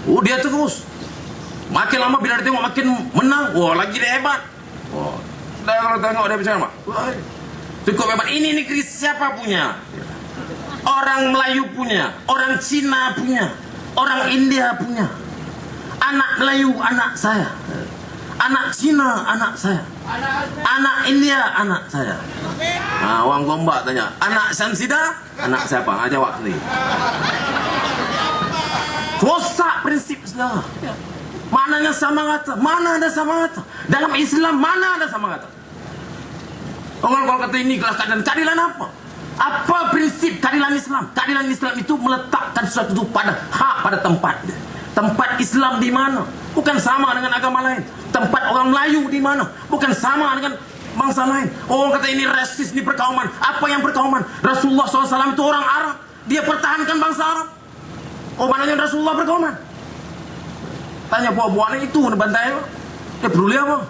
Oh, dia terus. Makin lama bila dia tengok makin menang, wah lagi dia hebat. Oh, sudah kalau tengok dia macam apa? Wah, cukup hebat. Ini negeri siapa punya? Orang Melayu punya, orang Cina punya, orang India punya. Anak Melayu anak saya, anak Cina anak saya, anak India anak saya. Nah, orang Gombak tanya, anak Samsida anak siapa? Nah, jawab sendiri. Rosak prinsip saudara. Mananya sama rata? Mana ada sama rata? Dalam Islam mana ada sama rata? Orang kalau kata ini keadilan, keadilan apa? Apa prinsip keadilan Islam? Keadilan Islam itu meletakkan sesuatu itu pada hak, pada tempat. Tempat Islam di mana? Bukan sama dengan agama lain. Tempat orang Melayu di mana? Bukan sama dengan bangsa lain. Orang kata ini rasis, ini perkauman. Apa yang perkauman? Rasulullah SAW itu orang Arab. Dia pertahankan bangsa Arab. Oh, mananya Rasulullah perkauman? Tanya buah-buahnya itu, bantai apa? Dia peduli apa?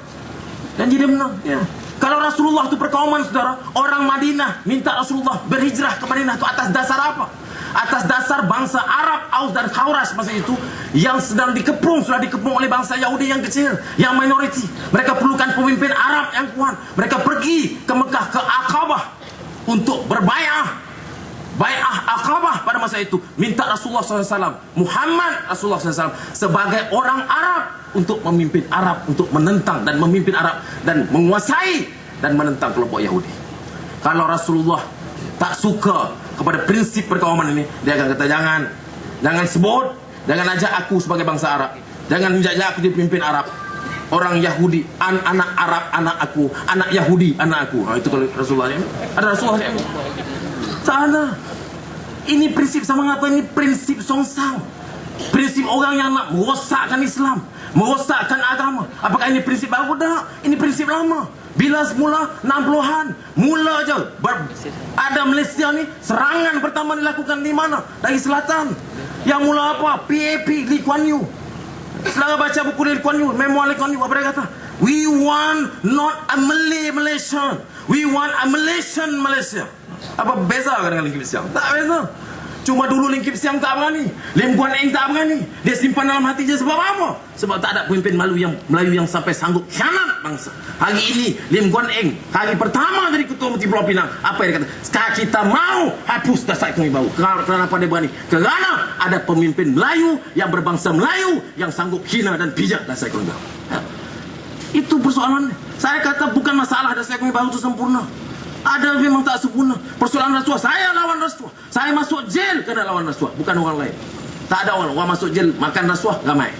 Dan jadi menang. Ya. Kalau Rasulullah itu perkauman, saudara, orang Madinah minta Rasulullah berhijrah ke Madinah itu atas dasar apa? Atas dasar bangsa Arab, Aus dan Khawras masa itu yang sedang dikepung, sudah dikepung oleh bangsa Yahudi yang kecil, yang minoriti. Mereka perlukan pemimpin Arab yang kuat. Mereka pergi ke Mekah, ke Aqabah untuk berbayah. Bai'ah Aqabah pada masa itu minta Rasulullah SAW, Muhammad Rasulullah SAW sebagai orang Arab untuk memimpin Arab, untuk menentang dan memimpin Arab dan menguasai dan menentang kelompok Yahudi. Kalau Rasulullah tak suka kepada prinsip perkauman ini, dia akan kata jangan sebut, jangan ajak aku sebagai bangsa Arab, jangan ajak aku jadi pemimpin Arab. Orang Yahudi, anak Arab anak aku, anak Yahudi anak aku. Nah, itu kalau Rasulullah ini ada Rasulullah ini. Sana. Ini prinsip sama apa? Ini prinsip songsang. Prinsip orang yang nak merosakkan Islam, merosakkan agama. Apakah ini prinsip baru? Tak. Ini prinsip lama. Bila semula 60-an, mula je ada Malaysia ni, serangan pertama dilakukan di mana? Dari selatan. Yang mula apa? PAP, Lee Kuan Yew. Setelah baca buku Lee Kuan Yew, memoir Lee Kuan Yew, apa dia kata? We want not a Malay Malaysia, we want a Malaysian Malaysia. Apa beza dengan Lim Kip Siang? Tak beza. Cuma dulu Lim Kip Siang tak berani, Lim Guan Eng tak berani. Dia simpan dalam hati je sebab apa? Sebab tak ada pemimpin Melayu yang sampai sanggup khianat bangsa. Hari ini Lim Guan Eng hari pertama jadi ketua Menteri Pulau Pinang, apa yang dia kata? Sekarang kita mau hapus dasar ekonomi baru. Kenapa dia berani? Kerana ada pemimpin Melayu yang berbangsa Melayu yang sanggup hina dan pijak dasar ekonomi baru. Itu persoalan. Saya kata bukan masalah dasar ekonomi baru itu sempurna. Ada memang tak sempurna. Persoalan rasuah, saya lawan rasuah. Saya masuk jail kerana lawan rasuah, bukan orang lain. Tak ada orang masuk jail makan rasuah ramai.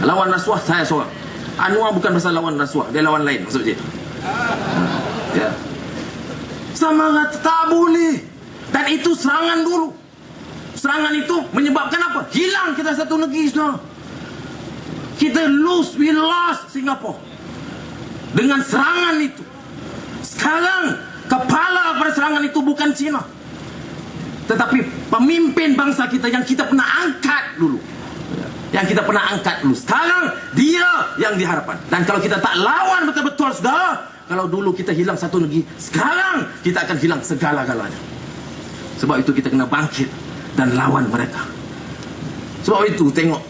Lawan rasuah saya seorang. Anwar bukan pasal lawan rasuah, dia lawan lain masuk jail. Ya. Sama rata tak boleh. Dan itu serangan dulu. Serangan itu menyebabkan apa? Hilang kita satu negeri sudah. Kita we lost Singapore dengan serangan itu. Sekarang kepala pada serangan itu bukan Cina, tetapi pemimpin bangsa kita yang kita pernah angkat dulu. Sekarang dia yang diharapkan. Dan kalau kita tak lawan betul-betul saudara, kalau dulu kita hilang satu negeri, sekarang kita akan hilang segala-galanya. Sebab itu kita kena bangkit dan lawan mereka. Sebab itu tengok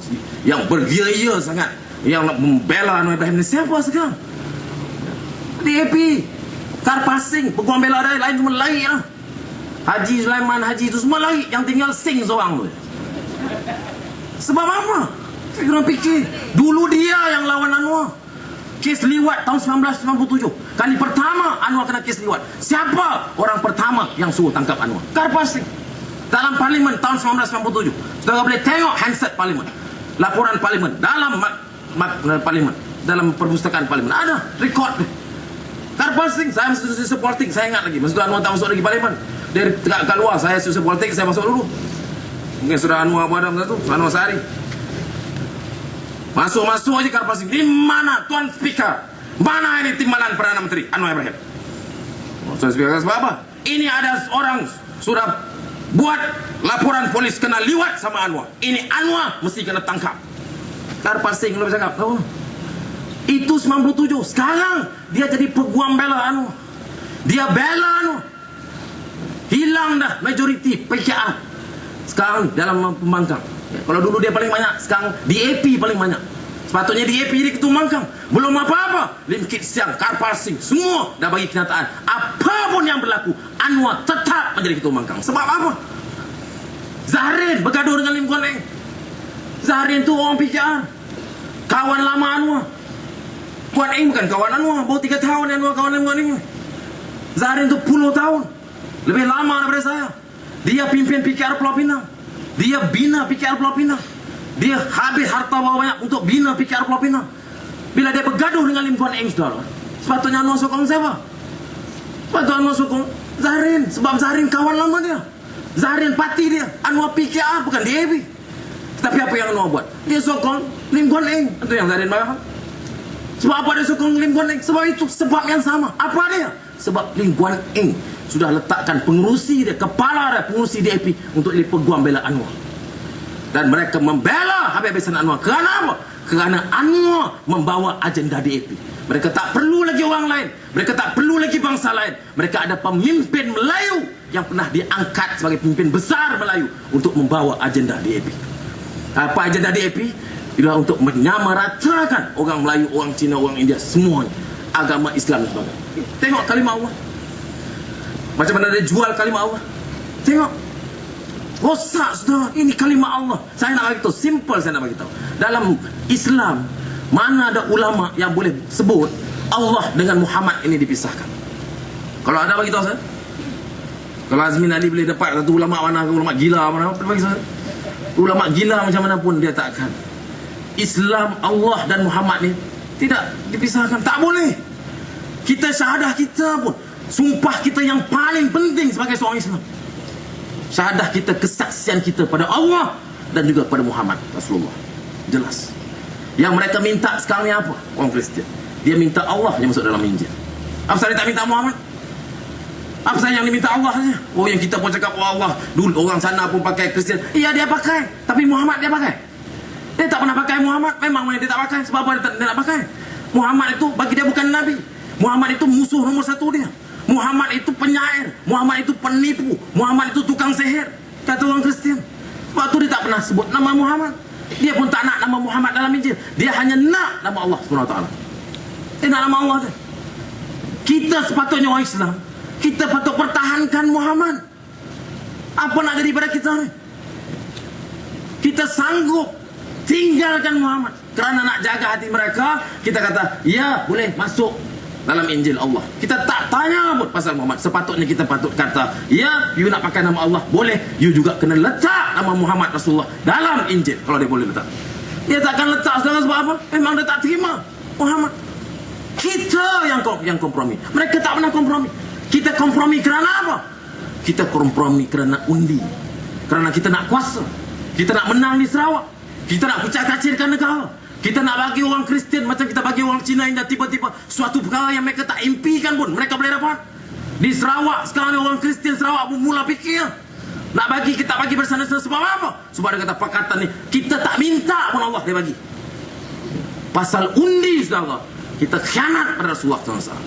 yang bergila-gila sangat, yang nak membela Anwar Ibrahim ni siapa sekarang? DAP, Karpasing, peguam bela rakyat lain cuma lari lah. Haji Sulaiman Haji itu semua lari, yang tinggal Sing seorang tu. Sebab apa? Saya kena fikir. Dulu dia yang lawan Anwar. Kes liwat tahun 1997. Kali pertama Anwar kena kes liwat. Siapa orang pertama yang suruh tangkap Anwar? Karpasing. Dalam parlimen tahun 1997. Saudara boleh tengok handset parlimen, laporan parlimen, dalam parlimen, dalam perpustakaan parlimen ada rekod. Karpasing, saya masuk sosial politik, saya ingat lagi. Masa Anwar tak masuk lagi parlimen, dia kat luar, saya sosial politik, saya masuk dulu. Mungkin sudah Anwar pada masa tu, Anwar Sehari. Masuk aja Karpasing. Di mana Tuan Speaker? Mana ini timbalan Perdana Menteri Anwar Ibrahim? Tuan Speaker sebab apa? Ini ada orang sudah buat laporan polis kena liwat sama Anwar. Ini Anwar mesti kena tangkap. Karpasing lu cakap, tahu? Itu 97. Sekarang dia jadi peguam bela Anwar. Dia bela Anwar. Hilang dah majoriti PKR. Sekarang dalam pembangkang. Kalau dulu dia paling banyak, sekarang DAP paling banyak. Sepatutnya DAP jadi ketua Mangkang. Belum apa-apa, Lim Kit Siang, Karpal Singh, semua dah bagi kenyataan. Apapun yang berlaku, Anwar tetap menjadi ketua Mangkang. Sebab apa? Zahrin bergaduh dengan Lim Guan Eng. Zahrin tu orang PKR, kawan lama Anwar. Guan Eng bukan kawan Anwar, baru 3 tahun Anwar kawan Lim Guan Eng. Zahrin tu puluh tahun, lebih lama daripada saya. Dia pimpin PKR Pulau Pinang, dia bina PKR Pulau Pinang, dia habis harta bawa banyak untuk bina PKR Pulau Pinang. Bila dia bergaduh dengan Lim Guan Eng, saudara, sepatutnya Anwar sokong siapa? Sepatutnya Anwar sokong Zahrin, sebab Zahrin kawan lama dia. Zahrin parti dia, Anwar PKR bukan DAP. Tapi apa yang Anwar buat? Dia sokong Lim Guan Eng. Itu yang Zahrin marah. Sebab apa dia sokong Lim Guan Eng? Sebab itu, sebab yang sama. Apa dia? Sebab Lim Guan Eng sudah letakkan pengurusi dia, kepala dia, pengurusi DAP untuk dipeguam bela Anwar. Dan mereka membela habis-habisan Anwar. Kerana apa? Kerana Anwar membawa agenda DAP. Mereka tak perlu lagi orang lain. Mereka tak perlu lagi bangsa lain. Mereka ada pemimpin Melayu yang pernah diangkat sebagai pemimpin besar Melayu untuk membawa agenda DAP. Apa agenda DAP? Ialah untuk menyamaratakan orang Melayu, orang Cina, orang India, semuanya. Agama Islam dan sebagainya. Tengok kalimah Allah. Macam mana dia jual kalimah Allah. Tengok. Rosak, saudara. Ini kalimah Allah. Saya nak bagi tahu, simple saya nak bagi tahu. Dalam Islam, mana ada ulama yang boleh sebut Allah dengan Muhammad ini dipisahkan? Kalau ada bagi tahu saya. Kalau Azmin Ali boleh dapat satu ulama mana, ulama gila mana, bagi saya. Ulama gila macam mana pun dia tak akan. Islam, Allah dan Muhammad ni tidak dipisahkan. Tak boleh. Kita syahadah kita pun, sumpah kita yang paling penting sebagai seorang Islam, syahadah kita, kesaksian kita pada Allah dan juga pada Muhammad Rasulullah. Jelas. Yang mereka minta sekarang ni apa? Orang Kristian. Dia minta Allah yang masuk dalam Injil. Apa saya tak minta Muhammad? Apa saya yang diminta Allah saja? Oh, yang kita pun cakap, oh Allah, dulu orang sana pun pakai Kristian. Iya, dia pakai. Tapi Muhammad dia pakai? Dia tak pernah pakai Muhammad. Memang dia tak pakai. Sebab apa dia tak pakai? Muhammad itu bagi dia bukan Nabi. Muhammad itu musuh nomor satu dia. Muhammad itu penyair. Muhammad itu penipu. Muhammad itu tukang sihir. Kata orang Kristian. Sebab itu dia tak pernah sebut nama Muhammad. Dia pun tak nak nama Muhammad dalam Injil. Dia hanya nak nama Allah SWT. Dia nak nama Allah dia. Kita sepatutnya orang Islam, kita patut pertahankan Muhammad. Apa nak jadi pada kita ni? Kita sanggup tinggalkan Muhammad kerana nak jaga hati mereka. Kita kata, ya boleh masuk dalam Injil Allah. Kita tak tanya pun pasal Muhammad. Sepatutnya kita patut kata, ya, you nak pakai nama Allah, boleh. You juga kena letak nama Muhammad Rasulullah dalam Injil, kalau dia boleh letak. Dia takkan letak saudara, sebab apa? Memang dia tak terima Muhammad. Kita yang kompromi. Mereka tak pernah kompromi. Kita kompromi kerana apa? Kita kompromi kerana undi. Kerana kita nak kuasa. Kita nak menang di Sarawak. Kita nak pecah kacirkan negara. Kita nak bagi orang Kristian macam kita bagi orang Cina, yang tiba-tiba suatu perkara yang mereka tak impikan pun mereka boleh dapat. Di Sarawak sekarang orang Kristian Sarawak pun mula fikir nak bagi, kita bagi bersama-sama. Sebab apa? Sebab dia kata pakatan ni kita tak minta pun Allah dia bagi. Pasal undi, saudara, kita khianat pada Rasulullah SAW.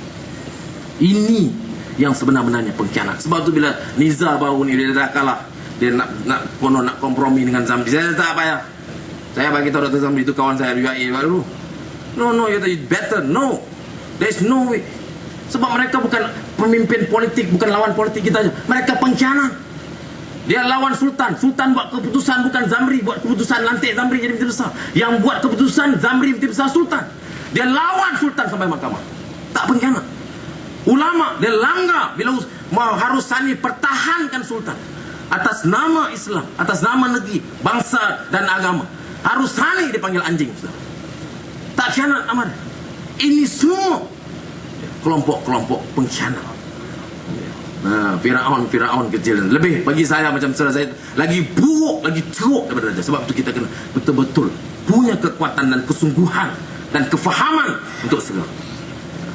Ini yang sebenar-benarnya pengkhianat. Sebab tu bila Niza baru ni dia dah kalah, dia nak kompromi dengan Zamri. Saya tak payah. Saya bagi tahu Dr. Zamri itu kawan saya UAE dulu. No, you better. No. There's no way. Sebab mereka bukan pemimpin politik, bukan lawan politik kita aja. Mereka pengkhianat. Dia lawan Sultan. Sultan buat keputusan, bukan Zamri buat keputusan lantik Zamri jadi menteri besar. Yang buat keputusan Zamri menteri besar Sultan. Dia lawan Sultan sampai mahkamah. Tak pengkhianat. Ulama dia langgar bila harus Sani pertahankan Sultan atas nama Islam, atas nama negeri, bangsa dan agama. Harus Sani dipanggil anjing, saudara. Tak khianat amat. Ini semua kelompok-kelompok pengkhianat. Nah, Firaun kecil. Lebih bagi saya macam saudara saya lagi buruk, lagi teruk daripada Dajjal. Sebab itu kita kena betul-betul punya kekuatan dan kesungguhan dan kefahaman untuk segera.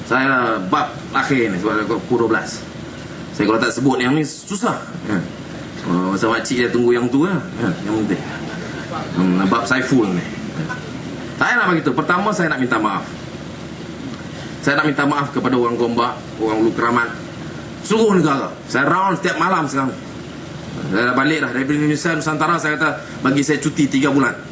Saya bab akhir ni sebab pukul 12. Saya kalau tak sebut yang ni susah. Masa makcik dia tunggu yang tu lah. Yang penting. Bab Saiful ni. Saya nak beritahu. Pertama saya nak minta maaf. Saya nak minta maaf kepada orang Gombak, orang Ulu Keramat, seluruh negara. Saya round setiap malam sekarang. Balik dah dari Indonesia Nusantara, saya kata bagi saya cuti 3 bulan.